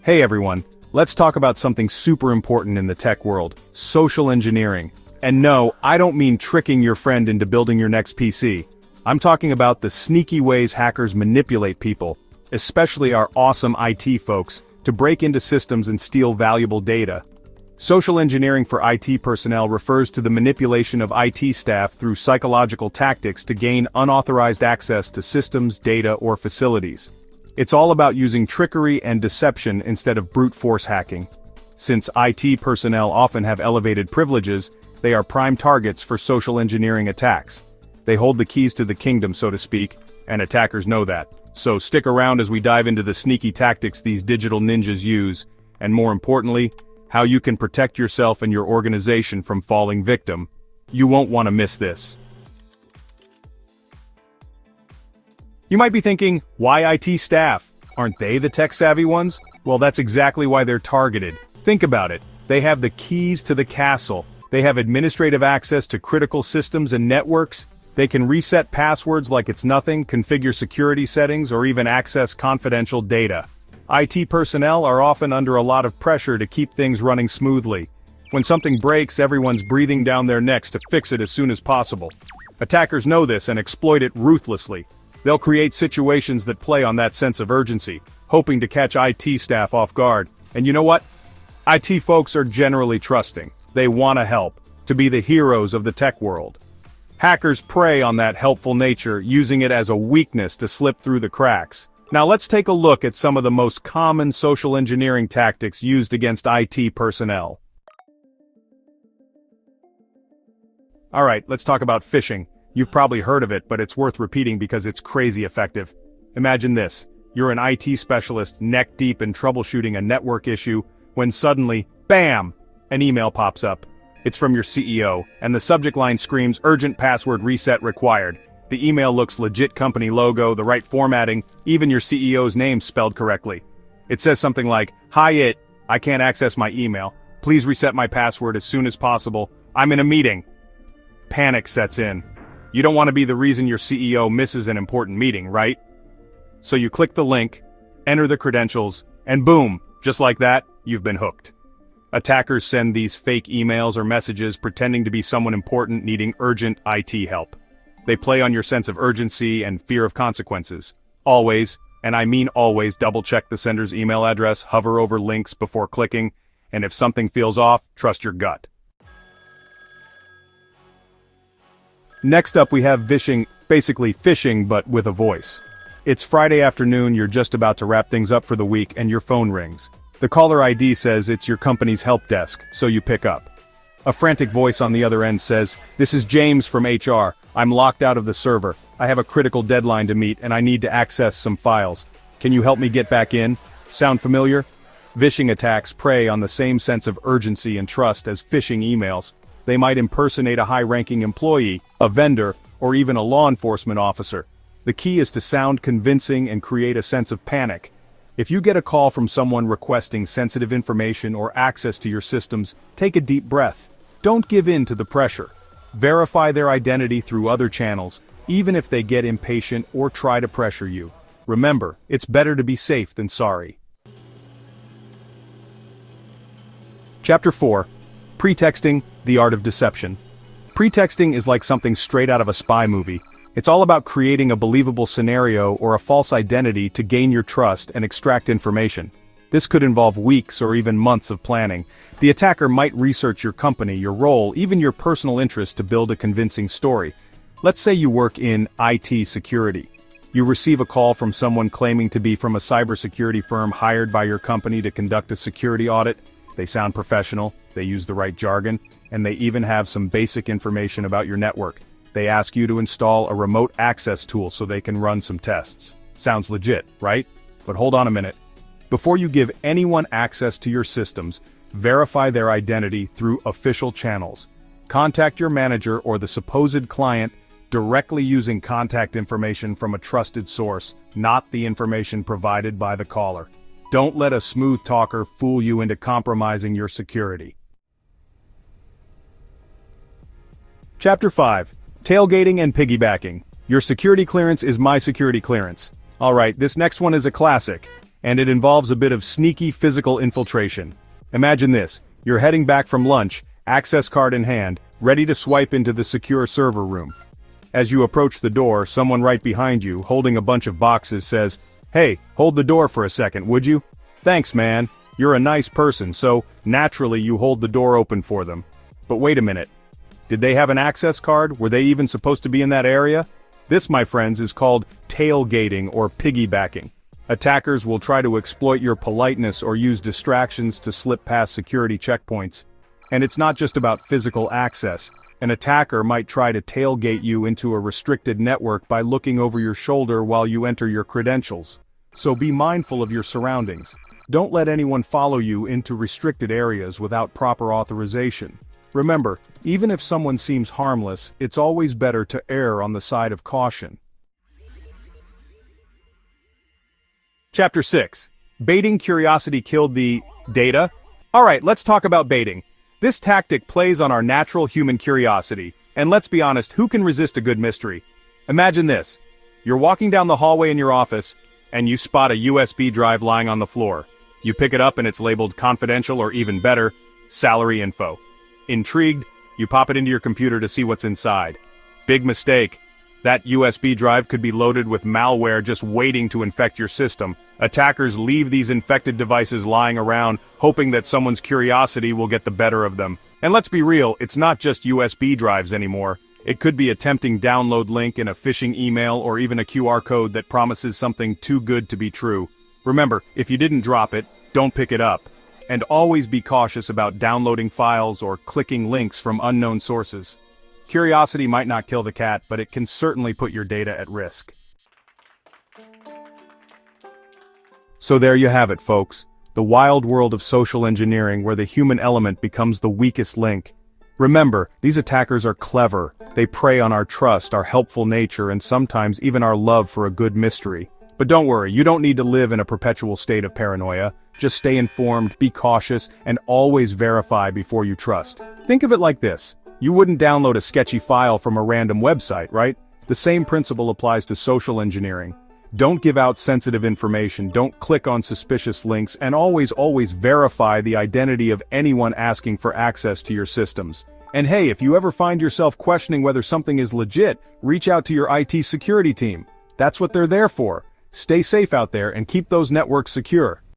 Hey everyone, let's talk about something super important in the tech world, social engineering. And no, I don't mean tricking your friend into building your next PC. I'm talking about the sneaky ways hackers manipulate people, especially our awesome IT folks, to break into systems and steal valuable data. Social engineering for IT personnel refers to the manipulation of IT staff through psychological tactics to gain unauthorized access to systems, data, or facilities. It's all about using trickery and deception instead of brute force hacking. Since IT personnel often have elevated privileges, they are prime targets for social engineering attacks. They hold the keys to the kingdom, so to speak, and attackers know that. So stick around as we dive into the sneaky tactics these digital ninjas use, and more importantly, how you can protect yourself and your organization from falling victim. You won't want to miss this. You might be thinking, why IT staff? Aren't they the tech-savvy ones? Well, that's exactly why they're targeted. Think about it. They have the keys to the castle. They have administrative access to critical systems and networks. They can reset passwords like it's nothing, configure security settings, or even access confidential data. IT personnel are often under a lot of pressure to keep things running smoothly. When something breaks, everyone's breathing down their necks to fix it as soon as possible. Attackers know this and exploit it ruthlessly. They'll create situations that play on that sense of urgency, hoping to catch IT staff off guard. And you know what? IT folks are generally trusting. They want to help, to be the heroes of the tech world. Hackers prey on that helpful nature, using it as a weakness to slip through the cracks. Now let's take a look at some of the most common social engineering tactics used against IT personnel. Alright, let's talk about phishing. You've probably heard of it, but it's worth repeating because it's crazy effective. Imagine this. You're an IT specialist neck deep in troubleshooting a network issue, when suddenly, BAM! An email pops up. It's from your CEO, and the subject line screams urgent password reset required. The email looks legit, company logo, the right formatting, even your CEO's name spelled correctly. It says something like, "Hi, I can't access my email. Please reset my password as soon as possible. I'm in a meeting." Panic sets in. You don't want to be the reason your CEO misses an important meeting, right? So you click the link, enter the credentials, and boom, just like that, you've been hooked. Attackers send these fake emails or messages pretending to be someone important needing urgent IT help. They play on your sense of urgency and fear of consequences. Always, and I mean always, double-check the sender's email address, hover over links before clicking, and if something feels off, trust your gut. Next up we have vishing, basically phishing but with a voice. It's Friday afternoon, you're just about to wrap things up for the week and your phone rings. The caller ID says it's your company's help desk, so you pick up. A frantic voice on the other end says, "This is James from HR. I'm locked out of the server. I have a critical deadline to meet and I need to access some files. Can you help me get back in?" Sound familiar? Vishing attacks prey on the same sense of urgency and trust as phishing emails. They might impersonate a high-ranking employee, a vendor, or even a law enforcement officer. The key is to sound convincing and create a sense of panic. If you get a call from someone requesting sensitive information or access to your systems, take a deep breath. Don't give in to the pressure. Verify their identity through other channels, even if they get impatient or try to pressure you. Remember, it's better to be safe than sorry. Chapter 4. Pretexting, the art of deception. Pretexting is like something straight out of a spy movie. It's all about creating a believable scenario or a false identity to gain your trust and extract information. This could involve weeks or even months of planning. The attacker might research your company, your role, even your personal interest to build a convincing story. Let's say you work in IT security. You receive a call from someone claiming to be from a cybersecurity firm hired by your company to conduct a security audit. They sound professional, they use the right jargon, and they even have some basic information about your network. They ask you to install a remote access tool so they can run some tests. Sounds legit, right? But hold on a minute. Before you give anyone access to your systems, verify their identity through official channels. Contact your manager or the supposed client directly using contact information from a trusted source, not the information provided by the caller. Don't let a smooth talker fool you into compromising your security. Chapter 5. Tailgating and piggybacking. Your security clearance is my security clearance. Alright, this next one is a classic. and it involves a bit of sneaky physical infiltration. Imagine this, you're heading back from lunch, access card in hand, ready to swipe into the secure server room. As you approach the door, someone right behind you, holding a bunch of boxes, says, "Hey, hold the door for a second, would you?" "Thanks, man. You're a nice person, so, naturally you hold the door open for them." But wait a minute. Did they have an access card? Were they even supposed to be in that area? This, my friends, is called tailgating or piggybacking. Attackers will try to exploit your politeness or use distractions to slip past security checkpoints. And it's not just about physical access. An attacker might try to tailgate you into a restricted network by looking over your shoulder while you enter your credentials. So be mindful of your surroundings. Don't let anyone follow you into restricted areas without proper authorization. Remember, even if someone seems harmless, it's always better to err on the side of caution. Chapter 6. Baiting curiosity killed the data? Alright, let's talk about baiting. This tactic plays on our natural human curiosity, and let's be honest, who can resist a good mystery? Imagine this. You're walking down the hallway in your office, and you spot a USB drive lying on the floor. You pick it up and it's labeled confidential or even better, salary info. Intrigued, you pop it into your computer to see what's inside. Big mistake. That USB drive could be loaded with malware just waiting to infect your system. Attackers leave these infected devices lying around, hoping that someone's curiosity will get the better of them. And let's be real, it's not just USB drives anymore. It could be a tempting download link in a phishing email or even a QR code that promises something too good to be true. Remember, if you didn't drop it, don't pick it up. And always be cautious about downloading files or clicking links from unknown sources. Curiosity might not kill the cat, but it can certainly put your data at risk. So there you have it, folks. The wild world of social engineering where the human element becomes the weakest link. Remember, these attackers are clever. They prey on our trust, our helpful nature, and sometimes even our love for a good mystery. But don't worry, you don't need to live in a perpetual state of paranoia. Just stay informed, be cautious, and always verify before you trust. Think of it like this. You wouldn't download a sketchy file from a random website, right? The same principle applies to social engineering. Don't give out sensitive information, don't click on suspicious links, and always verify the identity of anyone asking for access to your systems. And hey, if you ever find yourself questioning whether something is legit, reach out to your IT security team. That's what they're there for. Stay safe out there and keep those networks secure.